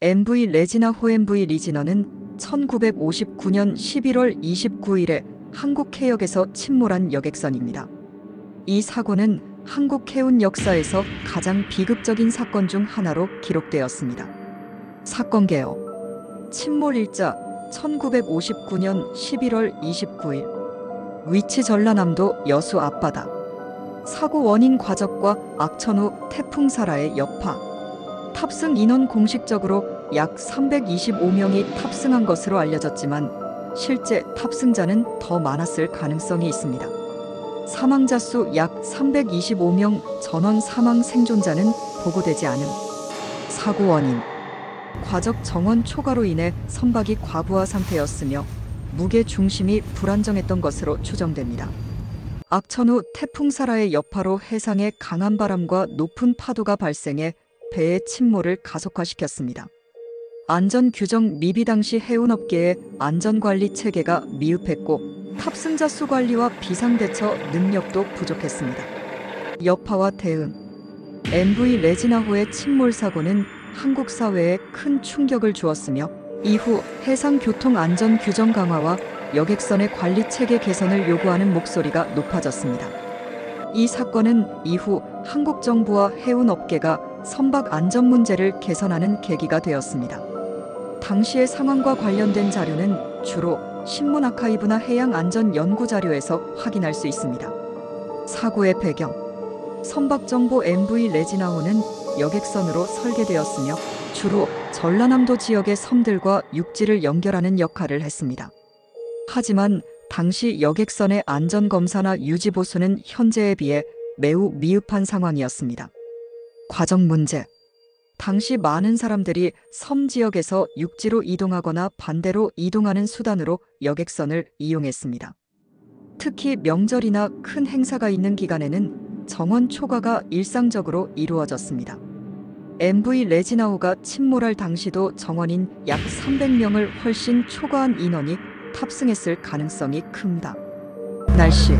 MV 레지나 호엠브이 리지너는 1959년 11월 29일에 한국 해역에서 침몰한 여객선입니다. 이 사고는 한국 해운 역사에서 가장 비극적인 사건 중 하나로 기록되었습니다. 사건 개요. 침몰 일자 1959년 11월 29일 위치 전라남도 여수 앞바다. 사고 원인 과적과 악천후 태풍사라의 여파. 탑승 인원 공식적으로 약 325명이 탑승한 것으로 알려졌지만 실제 탑승자는 더 많았을 가능성이 있습니다. 사망자 수 약 325명, 전원 사망 생존자는 보고되지 않음. 사고 원인. 과적 정원 초과로 인해 선박이 과부하 상태였으며 무게 중심이 불안정했던 것으로 추정됩니다. 악천후 태풍사라의 여파로 해상에 강한 바람과 높은 파도가 발생해 배의 침몰을 가속화시켰습니다. 안전규정 미비 당시 해운업계의 안전관리 체계가 미흡했고 탑승자 수 관리와 비상대처 능력도 부족했습니다. 여파와 대응. MV 레지나호의 침몰 사고는 한국 사회에 큰 충격을 주었으며 이후 해상교통안전규정 강화와 여객선의 관리체계 개선을 요구하는 목소리가 높아졌습니다. 이 사건은 이후 한국 정부와 해운업계가 선박 안전 문제를 개선하는 계기가 되었습니다. 당시의 상황과 관련된 자료는 주로 신문 아카이브나 해양안전연구 자료에서 확인할 수 있습니다. 사고의 배경. 선박정보 MV 레지나호는 여객선으로 설계되었으며 주로 전라남도 지역의 섬들과 육지를 연결하는 역할을 했습니다. 하지만 당시 여객선의 안전검사나 유지보수는 현재에 비해 매우 미흡한 상황이었습니다. 과정 문제. 당시 많은 사람들이 섬 지역에서 육지로 이동하거나 반대로 이동하는 수단으로 여객선을 이용했습니다. 특히 명절이나 큰 행사가 있는 기간에는 정원 초과가 일상적으로 이루어졌습니다. MV 레지나호가 침몰할 당시도 정원인 약 300명을 훨씬 초과한 인원이 탑승했을 가능성이 큽니다. 날씨.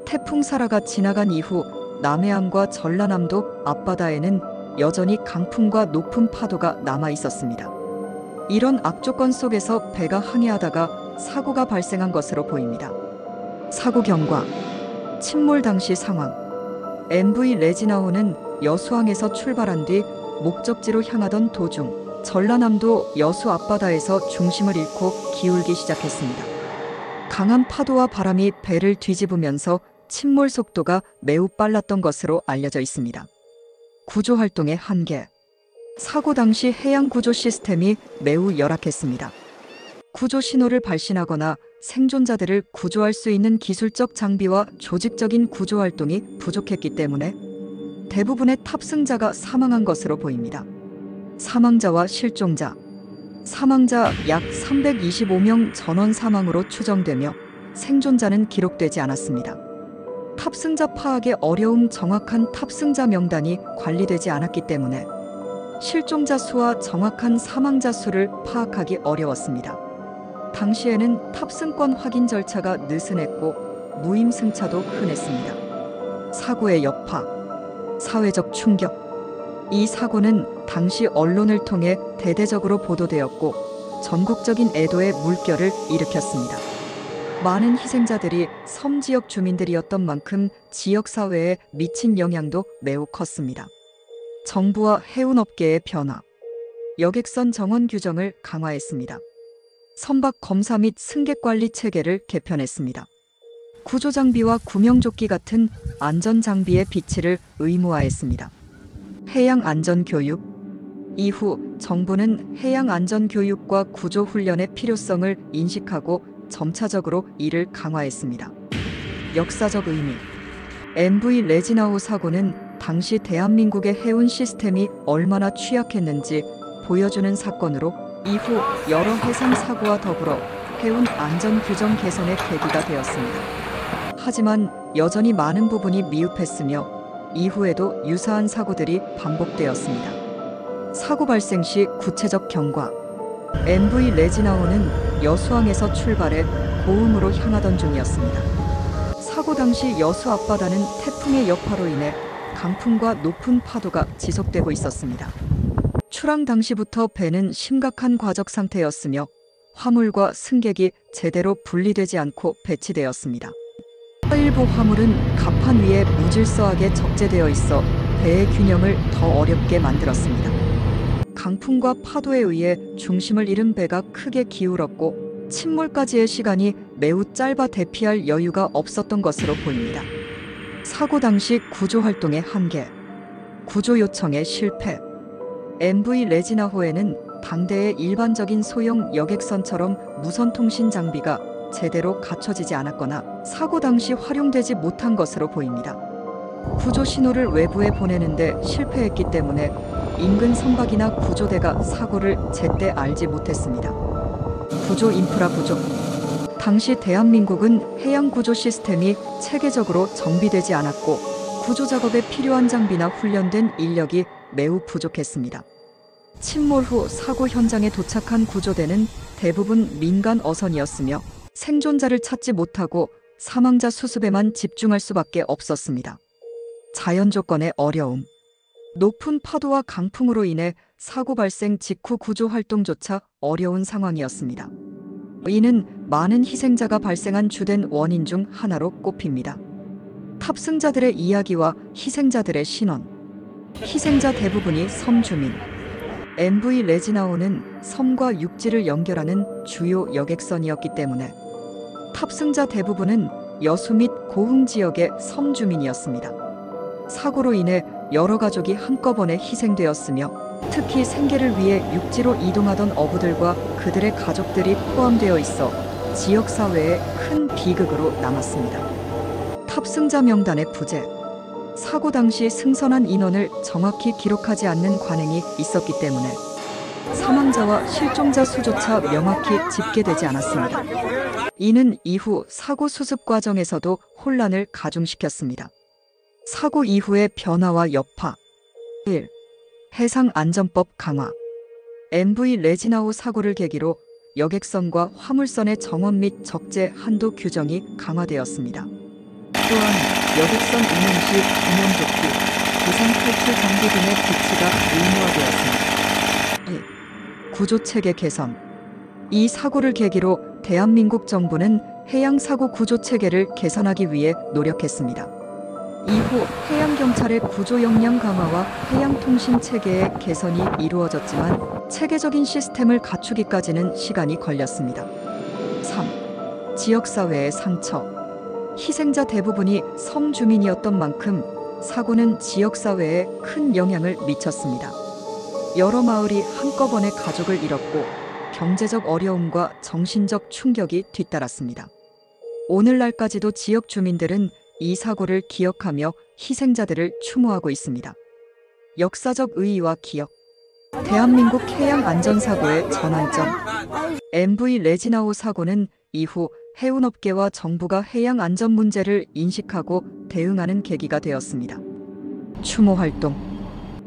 태풍사라가 지나간 이후 남해안과 전라남도 앞바다에는 여전히 강풍과 높은 파도가 남아 있었습니다. 이런 악조건 속에서 배가 항해하다가 사고가 발생한 것으로 보입니다. 사고 경과. 침몰 당시 상황. MV 레지나호는 여수항에서 출발한 뒤 목적지로 향하던 도중 전라남도 여수 앞바다에서 중심을 잃고 기울기 시작했습니다. 강한 파도와 바람이 배를 뒤집으면서 침몰 속도가 매우 빨랐던 것으로 알려져 있습니다. 구조활동의 한계. 사고 당시 해양 구조 시스템이 매우 열악했습니다. 구조 신호를 발신하거나 생존자들을 구조할 수 있는 기술적 장비와 조직적인 구조 활동이 부족했기 때문에 대부분의 탑승자가 사망한 것으로 보입니다. 사망자와 실종자. 사망자 약 325명 전원 사망으로 추정되며 생존자는 기록되지 않았습니다. 탑승자 파악의 어려움. 정확한 탑승자 명단이 관리되지 않았기 때문에 실종자 수와 정확한 사망자 수를 파악하기 어려웠습니다. 당시에는 탑승권 확인 절차가 느슨했고 무임승차도 흔했습니다. 사고의 여파. 사회적 충격. 이 사고는 당시 언론을 통해 대대적으로 보도되었고 전국적인 애도의 물결을 일으켰습니다. 많은 희생자들이 섬 지역 주민들이었던 만큼 지역 사회에 미친 영향도 매우 컸습니다. 정부와 해운업계의 변화. 여객선 정원 규정을 강화했습니다. 선박 검사 및 승객 관리 체계를 개편했습니다. 구조장비와 구명조끼 같은 안전장비의 비치를 의무화했습니다. 해양안전교육. 이후 정부는 해양안전교육과 구조훈련의 필요성을 인식하고 점차적으로 이를 강화했습니다. 역사적 의미. MV 레지나호 사고는 당시 대한민국의 해운 시스템이 얼마나 취약했는지 보여주는 사건으로 이후 여러 해상 사고와 더불어 해운 안전 규정 개선의 계기가 되었습니다. 하지만 여전히 많은 부분이 미흡했으며 이후에도 유사한 사고들이 반복되었습니다. 사고 발생 시 구체적 경과. MV 레지나호는 여수항에서 출발해 고흥으로 향하던 중이었습니다. 사고 당시 여수 앞바다는 태풍의 여파로 인해 강풍과 높은 파도가 지속되고 있었습니다. 출항 당시부터 배는 심각한 과적 상태였으며 화물과 승객이 제대로 분리되지 않고 배치되었습니다. 일부 화물은 갑판 위에 무질서하게 적재되어 있어 배의 균형을 더 어렵게 만들었습니다. 강풍과 파도에 의해 중심을 잃은 배가 크게 기울었고 침몰까지의 시간이 매우 짧아 대피할 여유가 없었던 것으로 보입니다. 사고 당시 구조 활동의 한계, 구조 요청의 실패. MV 레지나호에는 당대의 일반적인 소형 여객선처럼 무선 통신 장비가 제대로 갖춰지지 않았거나 사고 당시 활용되지 못한 것으로 보입니다. 구조 신호를 외부에 보내는데 실패했기 때문에 인근 선박이나 구조대가 사고를 제때 알지 못했습니다. 구조 인프라 부족. 당시 대한민국은 해양 구조 시스템이 체계적으로 정비되지 않았고 구조 작업에 필요한 장비나 훈련된 인력이 매우 부족했습니다. 침몰 후 사고 현장에 도착한 구조대는 대부분 민간 어선이었으며 생존자를 찾지 못하고 사망자 수습에만 집중할 수밖에 없었습니다. 자연 조건의 어려움. 높은 파도와 강풍으로 인해 사고 발생 직후 구조 활동조차 어려운 상황이었습니다. 이는 많은 희생자가 발생한 주된 원인 중 하나로 꼽힙니다. 탑승자들의 이야기와 희생자들의 신원. 희생자 대부분이 섬 주민. MV 레지나호는 섬과 육지를 연결하는 주요 여객선이었기 때문에 탑승자 대부분은 여수 및 고흥 지역의 섬 주민이었습니다. 사고로 인해 여러 가족이 한꺼번에 희생되었으며 특히 생계를 위해 육지로 이동하던 어부들과 그들의 가족들이 포함되어 있어 지역사회에 큰 비극으로 남았습니다. 탑승자 명단의 부재. 사고 당시 승선한 인원을 정확히 기록하지 않는 관행이 있었기 때문에 사망자와 실종자 수조차 명확히 집계되지 않았습니다. 이는 이후 사고 수습 과정에서도 혼란을 가중시켰습니다. 사고 이후의 변화와 여파. 1. 해상안전법 강화. MV 레지나호 사고를 계기로 여객선과 화물선의 정원 및 적재 한도 규정이 강화되었습니다. 또한 여객선 운행 시 구명조끼, 비상탈출 장비 등의 비치가 의무화되었습니다. 2. 구조체계 개선. 이 사고를 계기로 대한민국 정부는 해양사고 구조체계를 개선하기 위해 노력했습니다. 이후 해양경찰의 구조 역량 강화와 해양통신체계의 개선이 이루어졌지만 체계적인 시스템을 갖추기까지는 시간이 걸렸습니다. 3. 지역사회의 상처. 희생자 대부분이 섬 주민이었던 만큼 사고는 지역사회에 큰 영향을 미쳤습니다. 여러 마을이 한꺼번에 가족을 잃었고 경제적 어려움과 정신적 충격이 뒤따랐습니다. 오늘날까지도 지역 주민들은 이 사고를 기억하며 희생자들을 추모하고 있습니다. 역사적 의의와 기억. 대한민국 해양안전사고의 전환점. MV 레지나호 사고는 이후 해운업계와 정부가 해양 안전 문제를 인식하고 대응하는 계기가 되었습니다. 추모 활동.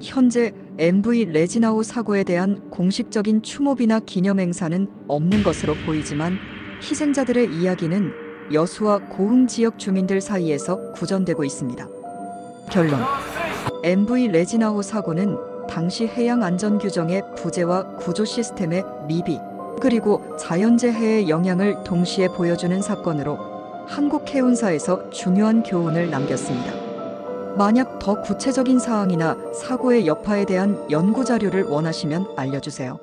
현재 MV 레지나호 사고에 대한 공식적인 추모비나 기념행사는 없는 것으로 보이지만 희생자들의 이야기는 여수와 고흥 지역 주민들 사이에서 구전되고 있습니다. 결론. MV 레지나호 사고는 당시 해양 안전 규정의 부재와 구조 시스템의 미비, 그리고 자연재해의 영향을 동시에 보여주는 사건으로 한국 해운사에서 중요한 교훈을 남겼습니다. 만약 더 구체적인 사항이나 사고의 여파에 대한 연구 자료를 원하시면 알려주세요.